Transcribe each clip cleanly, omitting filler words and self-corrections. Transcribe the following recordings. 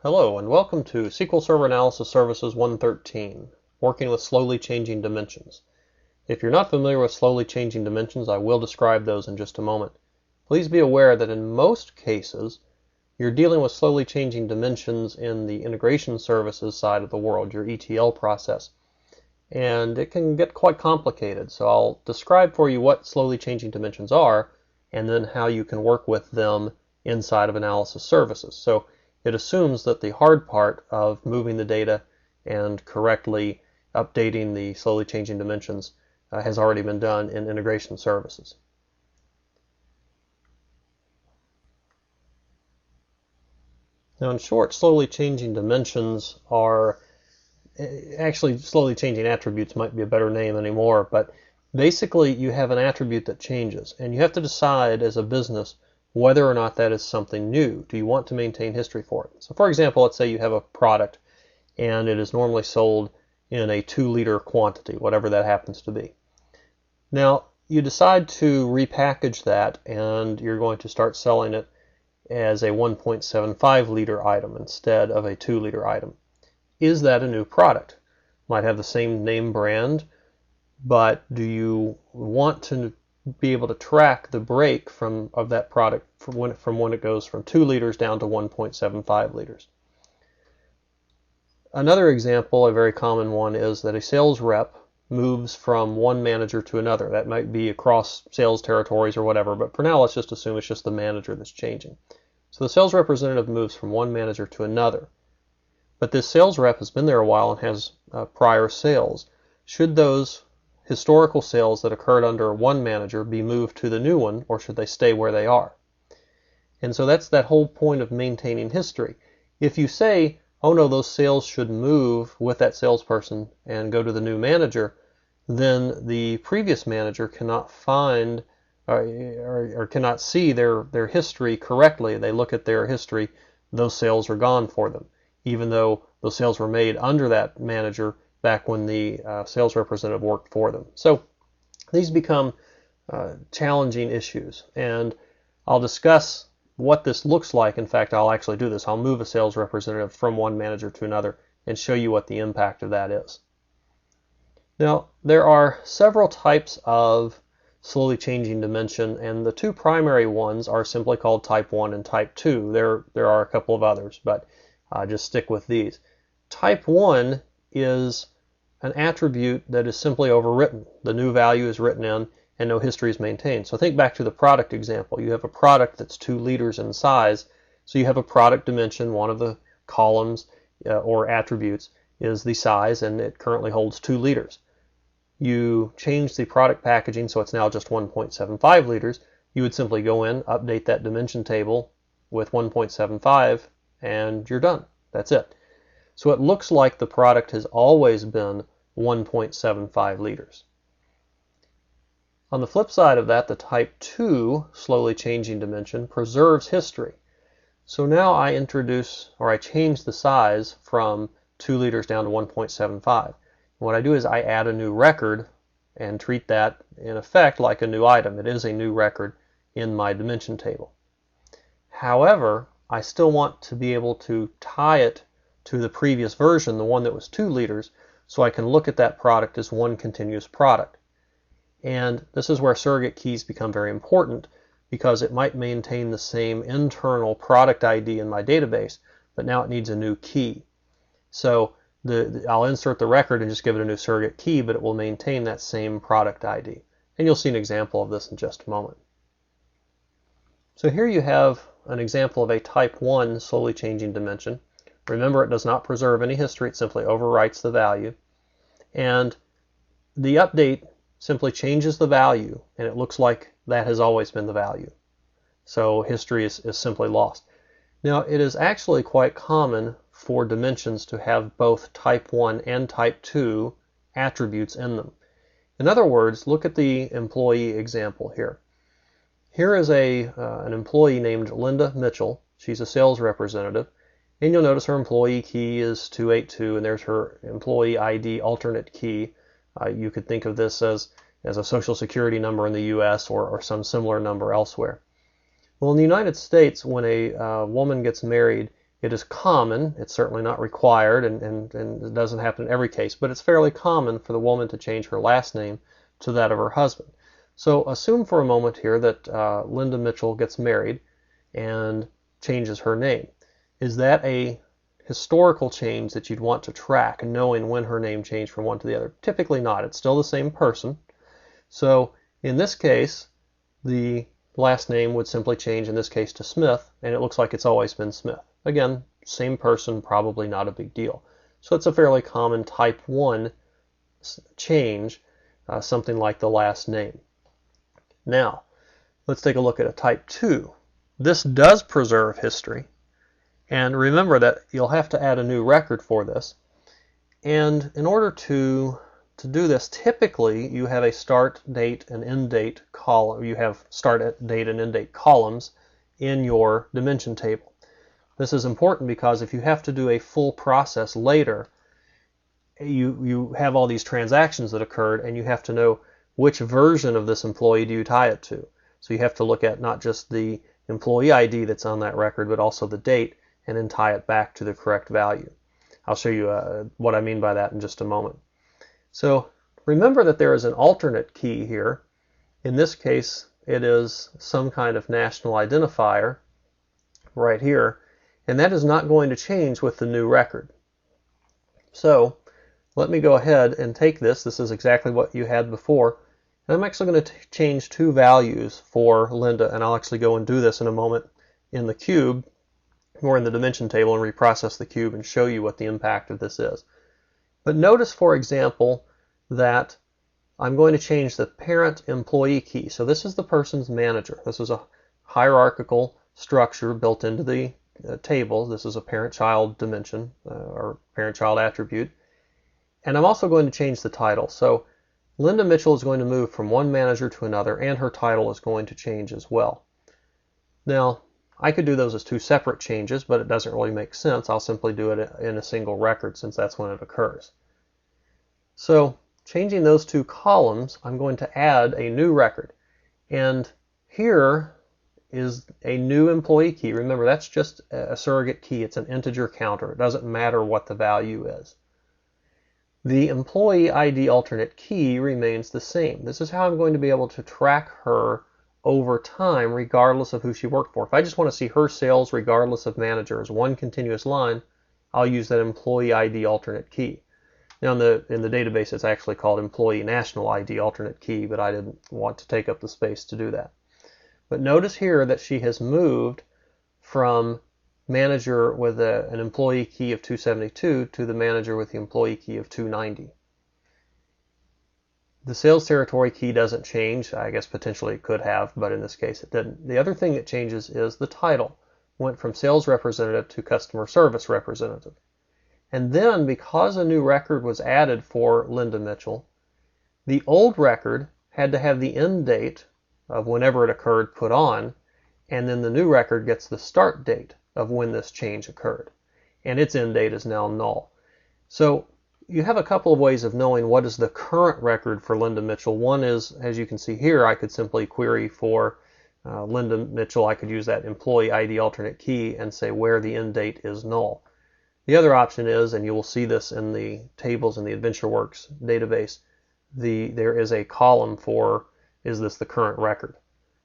Hello and welcome to SQL Server Analysis Services 113, working with slowly changing dimensions. If you're not familiar with slowly changing dimensions, I will describe those in just a moment. Please be aware that in most cases, you're dealing with slowly changing dimensions in the integration services side of the world, your ETL process. And it can get quite complicated, so I'll describe for you what slowly changing dimensions are and then how you can work with them inside of analysis services. So it assumes that the hard part of moving the data and correctly updating the slowly changing dimensions has already been done in integration services. Now, in short, slowly changing dimensions are actually slowly changing attributes might be a better name anymore, but basically you have an attribute that changes, and you have to decide as a business whether or not that is something new. Do you want to maintain history for it? So for example, let's say you have a product and it is normally sold in a 2-liter quantity, whatever that happens to be. Now, you decide to repackage that and you're going to start selling it as a 1.75-liter item instead of a 2-liter item. Is that a new product? Might have the same name brand, but do you want to be able to track the break of that product from when it goes from 2 liters down to 1.75 liters. Another example, a very common one, is that a sales rep moves from one manager to another. That might be across sales territories or whatever, but for now let's just assume it's just the manager that's changing. So the sales representative moves from one manager to another, but this sales rep has been there a while and has prior sales. Should those historical sales that occurred under one manager be moved to the new one, or should they stay where they are? And so that's that whole point of maintaining history. If you say, oh no, those sales should move with that salesperson and go to the new manager, then the previous manager cannot find or cannot see their history correctly. They look at their history, those sales are gone for them, even though those sales were made under that manager back when the sales representative worked for them. So these become challenging issues, and I'll discuss what this looks like. In fact, I'll actually do this. I'll move a sales representative from one manager to another and show you what the impact of that is. Now, there are several types of slowly changing dimension, and the two primary ones are simply called type 1 and type 2. There are a couple of others, but just stick with these. Type 1 is an attribute that is simply overwritten. The new value is written in and no history is maintained. So think back to the product example. You have a product that's 2 liters in size, so you have a product dimension. One of the columns or attributes is the size, and it currently holds 2 liters. You change the product packaging so it's now just 1.75 liters. You would simply go in, update that dimension table with 1.75, and you're done. That's it. So it looks like the product has always been 1.75 liters. On the flip side of that, the type 2 slowly changing dimension preserves history. So now I change the size from 2 liters down to 1.75. What I do is I add a new record and treat that in effect like a new item. It is a new record in my dimension table. However, I still want to be able to tie it to the previous version, the one that was 2 liters, so I can look at that product as one continuous product. And this is where surrogate keys become very important, because it might maintain the same internal product ID in my database, but now it needs a new key. So I'll insert the record and just give it a new surrogate key, but it will maintain that same product ID. And you'll see an example of this in just a moment. So here you have an example of a type 1 slowly changing dimension. Remember, it does not preserve any history, it simply overwrites the value. And the update simply changes the value, and it looks like that has always been the value. So history is simply lost. Now, it is actually quite common for dimensions to have both type 1 and type 2 attributes in them. In other words, look at the employee example here. Here is an employee named Linda Mitchell. She's a sales representative. And you'll notice her employee key is 282, and there's her employee ID alternate key. You could think of this as a social security number in the US or some similar number elsewhere. Well, in the United States, when a woman gets married It is common, it's certainly not required, and it doesn't happen in every case, but it's fairly common for the woman to change her last name to that of her husband. So assume for a moment here that Linda Mitchell gets married and changes her name. Is that a historical change that you'd want to track, knowing when her name changed from one to the other? Typically not. It's still the same person. So in this case, the last name would simply change, in this case, to Smith, and it looks like it's always been Smith. Again, same person, probably not a big deal. So it's a fairly common type 1 change, something like the last name. Now, let's take a look at a type 2. This does preserve history, and remember that you'll have to add a new record for this. And in order to do this, typically you have a start date and end date column. You have start date and end date columns in your dimension table. This is important because if you have to do a full process later, you have all these transactions that occurred, and you have to know which version of this employee do you tie it to. So you have to look at not just the employee ID that's on that record, but also the date, and then tie it back to the correct value. I'll show you what I mean by that in just a moment. So remember that there is an alternate key here. In this case, it is some kind of national identifier right here, and that is not going to change with the new record. So let me go ahead and take this. This is exactly what you had before. And I'm actually going to change two values for Linda, and I'll actually go and do this in a moment in the cube or in the dimension table and reprocess the cube and show you what the impact of this is. But notice, for example, that I'm going to change the parent employee key. So this is the person's manager. This is a hierarchical structure built into the table. This is a parent-child dimension or parent-child attribute. And I'm also going to change the title. So Linda Mitchell is going to move from one manager to another, and her title is going to change as well. Now, I could do those as two separate changes, but it doesn't really make sense. I'll simply do it in a single record since that's when it occurs. So changing those two columns, I'm going to add a new record. And here is a new employee key. Remember, that's just a surrogate key. It's an integer counter. It doesn't matter what the value is. The employee ID alternate key remains the same. This is how I'm going to be able to track her over time regardless of who she worked for. If I just want to see her sales regardless of manager as one continuous line, I'll use that employee ID alternate key. Now in the database it's actually called employee national ID alternate key, but I didn't want to take up the space to do that. But notice here that she has moved from manager with an employee key of 272 to the manager with the employee key of 290. The sales territory key doesn't change. I guess potentially it could have, but in this case it didn't. The other thing that changes is the title. Went from sales representative to customer service representative. And then, because a new record was added for Linda Mitchell, the old record had to have the end date of whenever it occurred put on, and then the new record gets the start date of when this change occurred. And its end date is now null. So you have a couple of ways of knowing what is the current record for Linda Mitchell. One is, as you can see here, I could simply query for Linda Mitchell. I could use that employee ID alternate key and say where the end date is null. The other option is, and you will see this in the tables in the AdventureWorks database, there is a column for, is this the current record?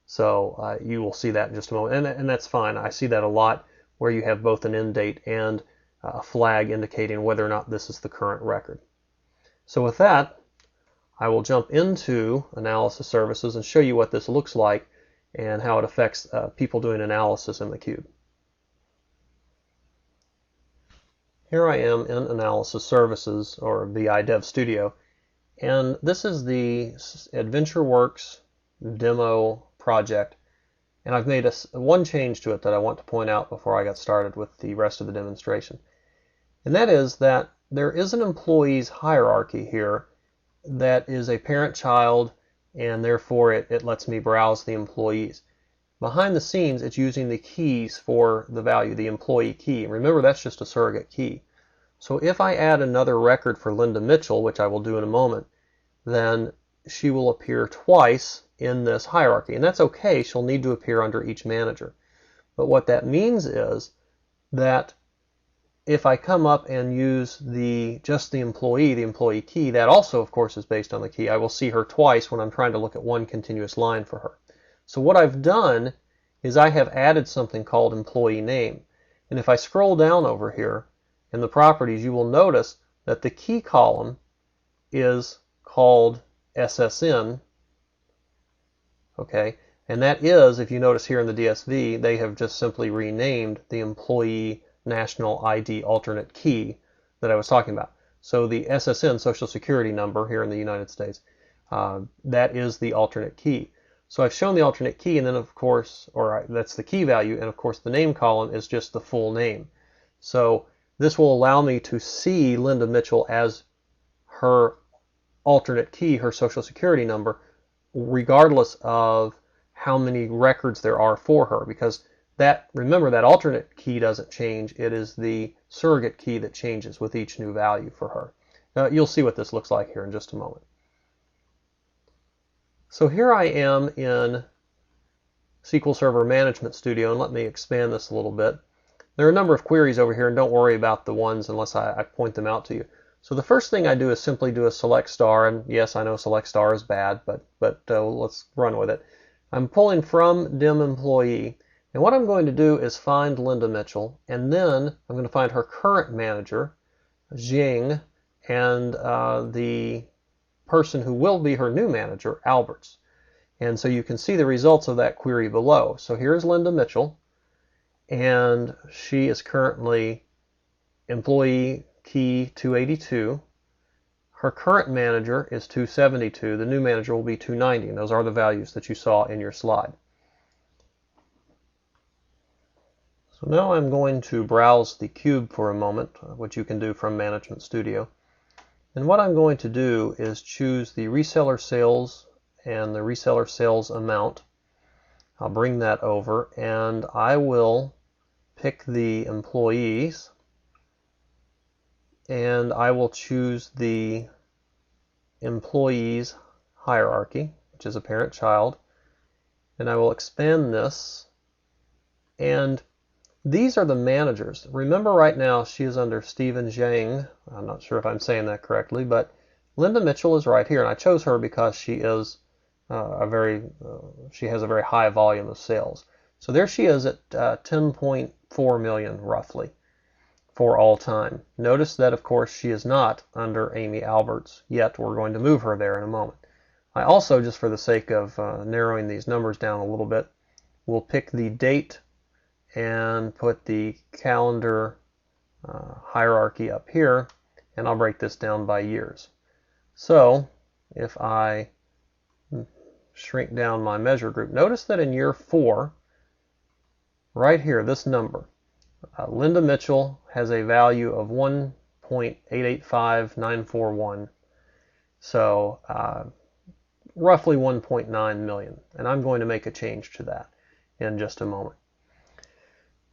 So you will see that in just a moment, and that's fine. I see that a lot where you have both an end date and a flag indicating whether or not this is the current record. So with that, I will jump into Analysis Services and show you what this looks like and how it affects people doing analysis in the cube. Here I am in Analysis Services, or BI Dev Studio, and this is the AdventureWorks demo project, and I've made one change to it that I want to point out before I get started with the rest of the demonstration. And that is that there is an employees hierarchy here that is a parent-child, and therefore it lets me browse the employees. Behind the scenes, it's using the keys for the value, the employee key. Remember, that's just a surrogate key. So if I add another record for Linda Mitchell, which I will do in a moment, then she will appear twice in this hierarchy. And that's okay. She'll need to appear under each manager. But what that means is that if I come up and use just the employee key, that also, of course, is based on the key. I will see her twice when I'm trying to look at one continuous line for her. So what I've done is I have added something called employee name. And if I scroll down over here in the properties, you will notice that the key column is called SSN. Okay, and that is, if you notice here in the DSV, they have just simply renamed the employee national ID alternate key that I was talking about. So the SSN, Social Security number here in the United States, that is the alternate key. So I've shown the alternate key, and then of course, that's the key value, and of course the name column is just the full name. So this will allow me to see Linda Mitchell as her alternate key, her Social Security number, regardless of how many records there are for her, because remember, that alternate key doesn't change. It is the surrogate key that changes with each new value for her. Now, you'll see what this looks like here in just a moment. So here I am in SQL Server Management Studio, and let me expand this a little bit. There are a number of queries over here, and don't worry about the ones unless I point them out to you. So the first thing I do is simply do a select star, and yes, I know select star is bad, but let's run with it. I'm pulling from dim employee, and what I'm going to do is find Linda Mitchell, and then I'm going to find her current manager, Jing, and the person who will be her new manager, Alberts. And so you can see the results of that query below. So here's Linda Mitchell, and she is currently employee key 282. Her current manager is 272. The new manager will be 290, and those are the values that you saw in your slide. So now I'm going to browse the cube for a moment, which you can do from Management Studio. And what I'm going to do is choose the reseller sales and the reseller sales amount. I'll bring that over, and I will pick the employees, and I will choose the employees hierarchy, which is a parent-child, and I will expand this, and these are the managers. Remember, right now she is under Stephen Zhang. I'm not sure if I'm saying that correctly, but Linda Mitchell is right here, and I chose her because she is she has a very high volume of sales. So there she is at 10.4 million roughly for all time. Notice that, of course, she is not under Amy Alberts yet. We're going to move her there in a moment. I also, just for the sake of narrowing these numbers down a little bit, will pick the date and put the calendar hierarchy up here, and I'll break this down by years. So if I shrink down my measure group, notice that in year 4, right here, this number, Linda Mitchell has a value of 1.885941, so roughly 1.9 million, and I'm going to make a change to that in just a moment.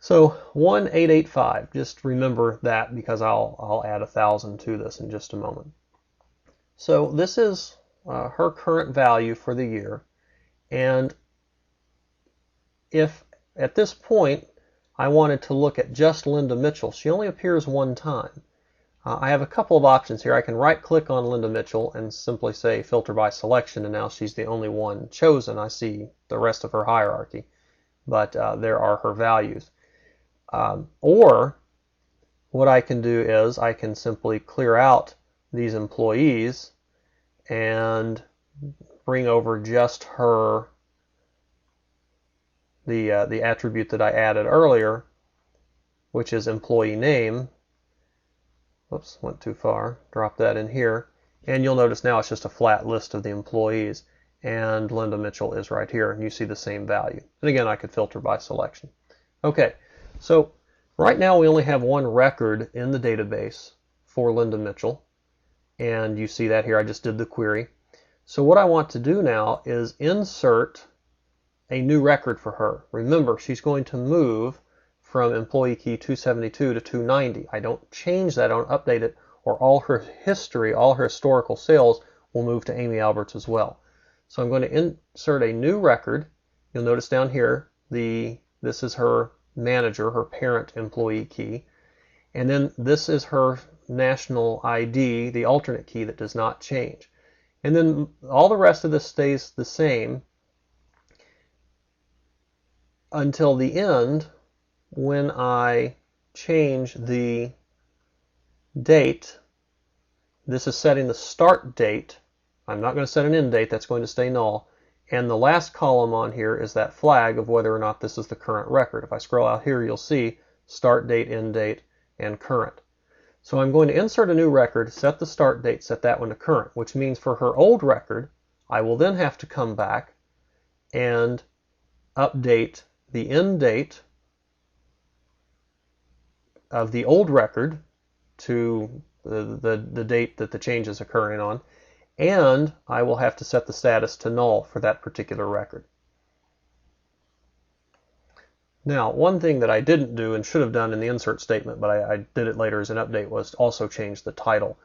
So 1885, just remember that because I'll add 1,000 to this in just a moment. So this is her current value for the year, and if at this point I wanted to look at just Linda Mitchell, she only appears one time. I have a couple of options here. I can right click on Linda Mitchell and simply say filter by selection, and now she's the only one chosen. I see the rest of her hierarchy, but there are her values. Or what I can do is I can simply clear out these employees and bring over just her, the attribute that I added earlier, which is employee name. Whoops, went too far. Drop that in here. And you'll notice now it's just a flat list of the employees, and Linda Mitchell is right here, and you see the same value. And again, I could filter by selection. Okay. So right now we only have one record in the database for Linda Mitchell, and you see that here. I just did the query. So what I want to do now is insert a new record for her. Remember, she's going to move from employee key 272 to 290. I don't change that, I don't update it, or all her history, all her historical sales will move to Amy Alberts as well. So I'm going to insert a new record. You'll notice down here, this is her manager, her parent employee key, And then this is her national ID, the alternate key that does not change. And then all the rest of this stays the same until the end when I change the date. This is setting the start date. I'm not going to set an end date. That's going to stay null. And the last column on here is that flag of whether or not this is the current record. If I scroll out here, you'll see start date, end date, and current. So I'm going to insert a new record, set the start date, set that one to current, which means for her old record, I will then have to come back and update the end date of the old record to the date that the change is occurring on, and I will have to set the status to null for that particular record. Now, one thing that I didn't do and should have done in the insert statement, but I did it later as an update, was to also change the title.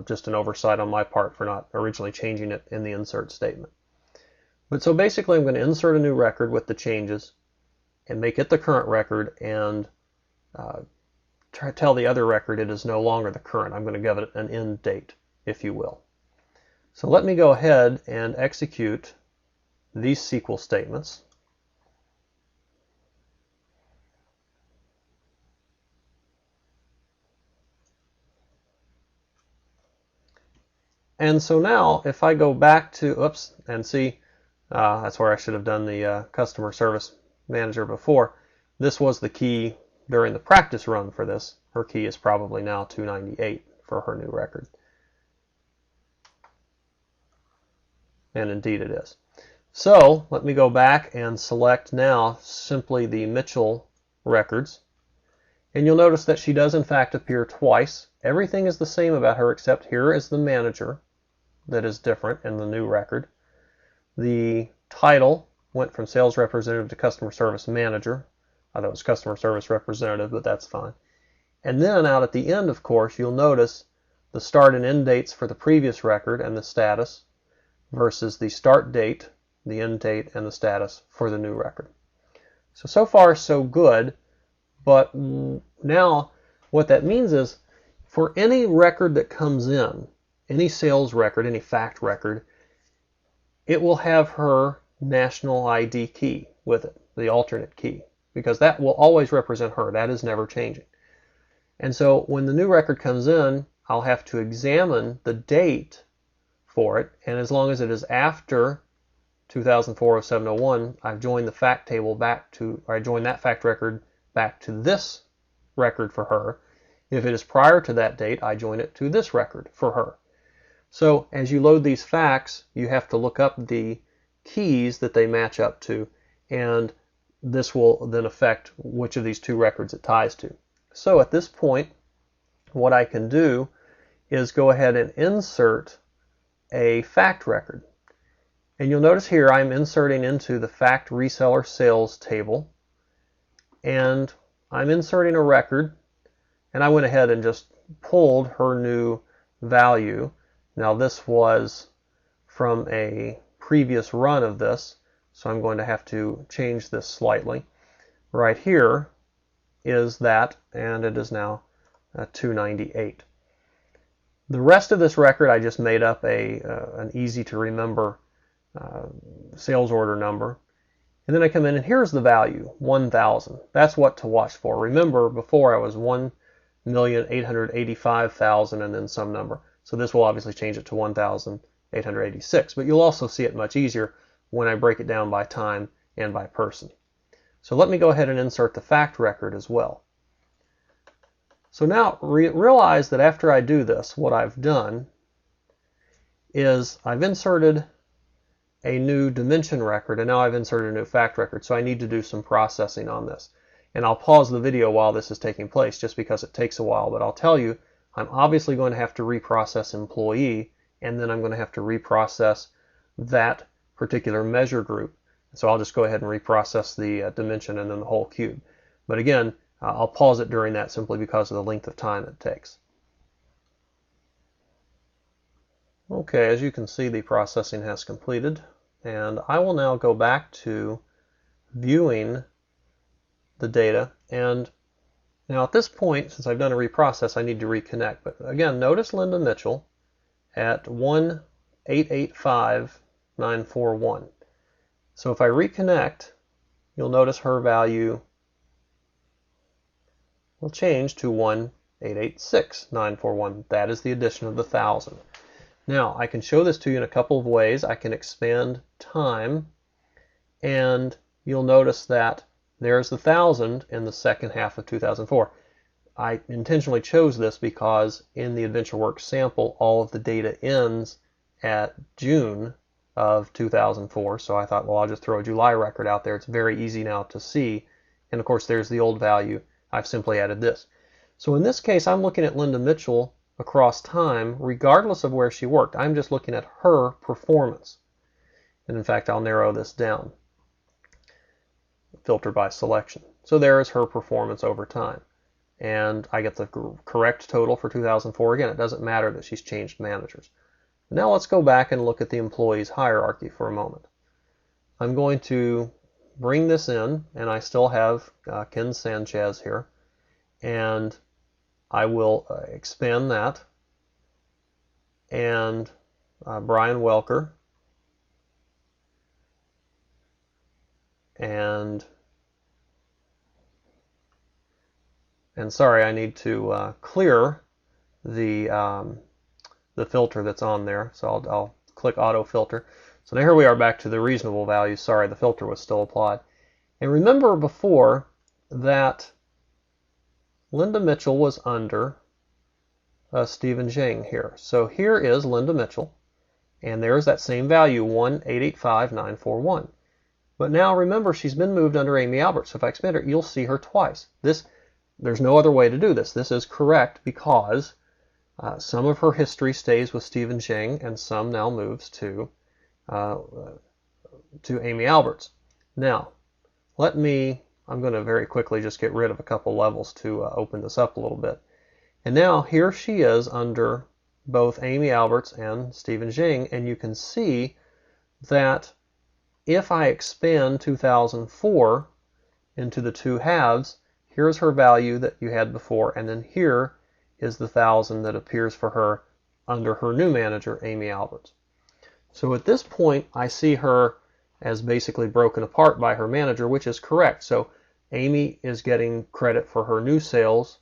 Just an oversight on my part for not originally changing it in the insert statement. But so basically I'm going to insert a new record with the changes and make it the current record, and tell the other record it is no longer the current. I'm going to give it an end date, if you will. So let me go ahead and execute these SQL statements. And so now if I go back to, oops, and see, that's where I should have done the customer service manager before. This was the key during the practice run for this. Her key is probably now 298 for her new record. And indeed it is. So let me go back and select now simply the Mitchell records. And you'll notice that she does in fact appear twice. Everything is the same about her except here is the manager that is different in the new record. The title went from sales representative to customer service manager. I thought it was customer service representative, but that's fine. And then out at the end, of course, you'll notice the start and end dates for the previous record and the status versus the start date, the end date, and the status for the new record. So far so good, but now what that means is for any record that comes in, any sales record, any fact record, it will have her national ID key with it, the alternate key, because that will always represent her. That is never changing. And so when the new record comes in, I'll have to examine the date for it, and as long as it is after 2004-07-01, I've joined the fact table back to, or I joined that fact record back to this record for her. If it is prior to that date, I join it to this record for her. So as you load these facts, you have to look up the keys that they match up to, and this will then affect which of these two records it ties to. So at this point, what I can do is go ahead and insert a fact record. And you'll notice here I'm inserting into the fact reseller sales table, and I'm inserting a record, and I went ahead and just pulled her new value. Now this was from a previous run of this, so I'm going to have to change this slightly. Right here is that, and it is now 298. The rest of this record I just made up an easy to remember sales order number. And then I come in and here's the value, 1,000. That's what to watch for. Remember before I was 1,885,000 and then some number. So this will obviously change it to 1,886. But you'll also see it much easier when I break it down by time and by person. So let me go ahead and insert the fact record as well. So now realize that after I do this, what I've done is I've inserted a new dimension record, and now I've inserted a new fact record, so I need to do some processing on this. And I'll pause the video while this is taking place just because it takes a while, but I'll tell you I'm obviously going to have to reprocess employee, and then I'm going to have to reprocess that particular measure group. So I'll just go ahead and reprocess the dimension and then the whole cube. But again, I'll pause it during that simply because of the length of time it takes. Okay, as you can see, the processing has completed, and I will now go back to viewing the data, and Now at this point, since I've done a reprocess, I need to reconnect. But again, notice Linda Mitchell at 1885941. So if I reconnect, you'll notice her value will change to 1886941. That is the addition of the 1,000. Now I can show this to you in a couple of ways. I can expand time, and you'll notice that there's the 1,000 in the second half of 2004. I intentionally chose this because in the AdventureWorks sample, all of the data ends at June of 2004. So I thought, well, I'll just throw a July record out there. It's very easy now to see. And of course, there's the old value. I've simply added this. So in this case, I'm looking at Linda Mitchell across time, regardless of where she worked. I'm just looking at her performance. And in fact, I'll narrow this down. Filter by selection. So there is her performance over time. And I get the correct total for 2004. Again, it doesn't matter that she's changed managers. Now let's go back and look at the employees hierarchy for a moment. I'm going to bring this in, and I still have Ken Sanchez here. And I will expand that. And Brian Welker. And sorry, I need to clear the filter that's on there. So I'll click auto filter. So now here we are back to the reasonable value. Sorry, the filter was still applied. And remember before that Linda Mitchell was under Stephen Zhang here. So here is Linda Mitchell, and there's that same value, 1885941. But now remember, she's been moved under Amy Albert. So if I expand her, you'll see her twice. There's no other way to do this. This is correct because some of her history stays with Stephen Zhang, and some now moves to Amy Albert's. Now, I'm going to very quickly just get rid of a couple levels to open this up a little bit. And now here she is under both Amy Albert's and Stephen Zhang, and you can see that if I expand 2004 into the two halves, here's her value that you had before, and then here is the 1,000 that appears for her under her new manager, Amy Alberts. So at this point, I see her as basically broken apart by her manager, which is correct. So Amy is getting credit for her new sales,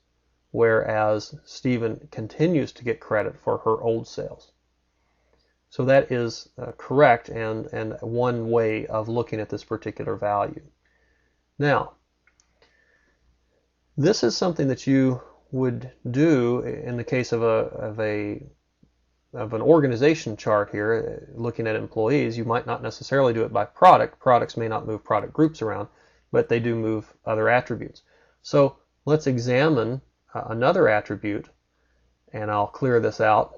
whereas Stephen continues to get credit for her old sales. So that is correct and one way of looking at this particular value. Now, this is something that you would do in the case of an organization chart here, looking at employees. You might not necessarily do it by product. Products may not move product groups around, but they do move other attributes. So let's examine another attribute, and I'll clear this out.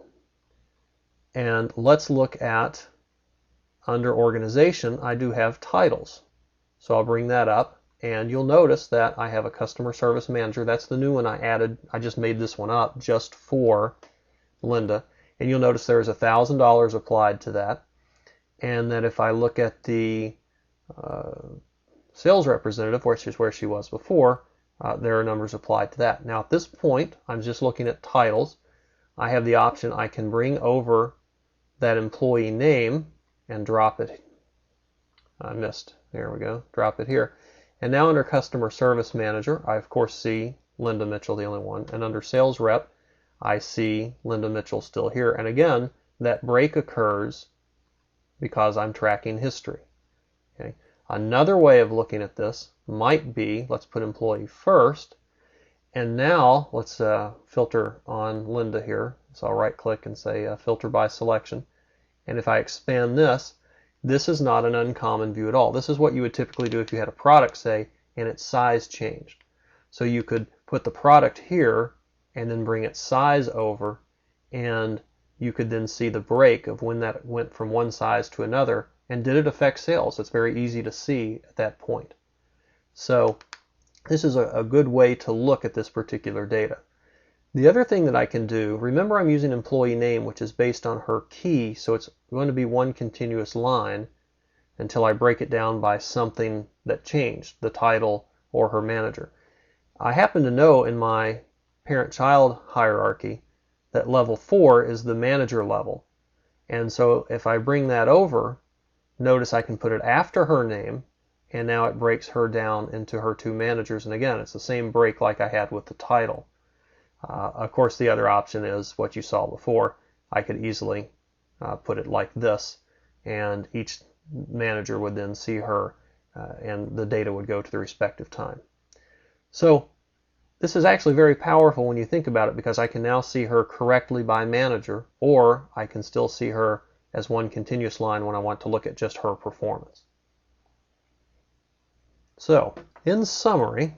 And let's look at, under organization, I do have titles. So I'll bring that up, and you'll notice that I have a customer service manager. That's the new one I added. I just made this one up just for Linda. And you'll notice there's $1,000 applied to that. And that if I look at the sales representative, which is where she was before, there are numbers applied to that. Now at this point, I'm just looking at titles. I have the option I can bring over that employee name and drop it. I missed. There we go. Drop it here. And now under Customer Service Manager, I of course see Linda Mitchell, the only one. And under Sales Rep, I see Linda Mitchell still here. And again, that break occurs because I'm tracking history. Okay. Another way of looking at this might be, let's put employee first. And now let's filter on Linda here. So I'll right click and say filter by selection. And if I expand this, this is not an uncommon view at all. This is what you would typically do if you had a product, say, and its size changed. So you could put the product here and then bring its size over, and you could then see the break of when that went from one size to another, and did it affect sales? It's very easy to see at that point. So this is a good way to look at this particular data. The other thing that I can do, remember I'm using employee name, which is based on her key, so it's going to be one continuous line until I break it down by something that changed, the title or her manager. I happen to know in my parent-child hierarchy that level 4 is the manager level. And so if I bring that over, notice I can put it after her name, and now it breaks her down into her two managers. And again, it's the same break like I had with the title. Of course, the other option is what you saw before. I could easily put it like this, and each manager would then see her, and the data would go to the respective time. So this is actually very powerful when you think about it, because I can now see her correctly by manager, or I can still see her as one continuous line when I want to look at just her performance. So, in summary,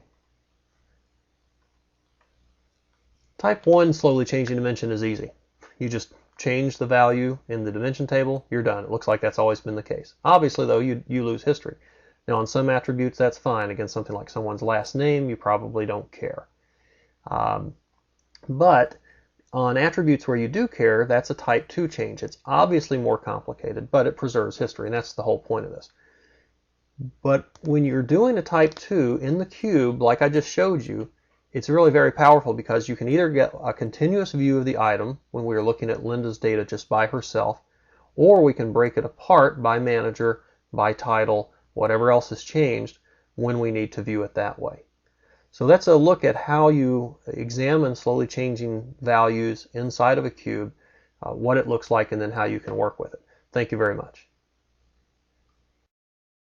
type 1 slowly changing dimension is easy. You just change the value in the dimension table, you're done. It looks like that's always been the case. Obviously, though, you lose history. Now, on some attributes, that's fine. Again, something like someone's last name, you probably don't care. But on attributes where you do care, that's a type 2 change. It's obviously more complicated, but it preserves history, and that's the whole point of this. But when you're doing a type 2 in the cube, like I just showed you, it's really very powerful, because you can either get a continuous view of the item when we were looking at Linda's data just by herself, or we can break it apart by manager, by title, whatever else has changed when we need to view it that way. So that's a look at how you examine slowly changing values inside of a cube, what it looks like, and then how you can work with it. Thank you very much.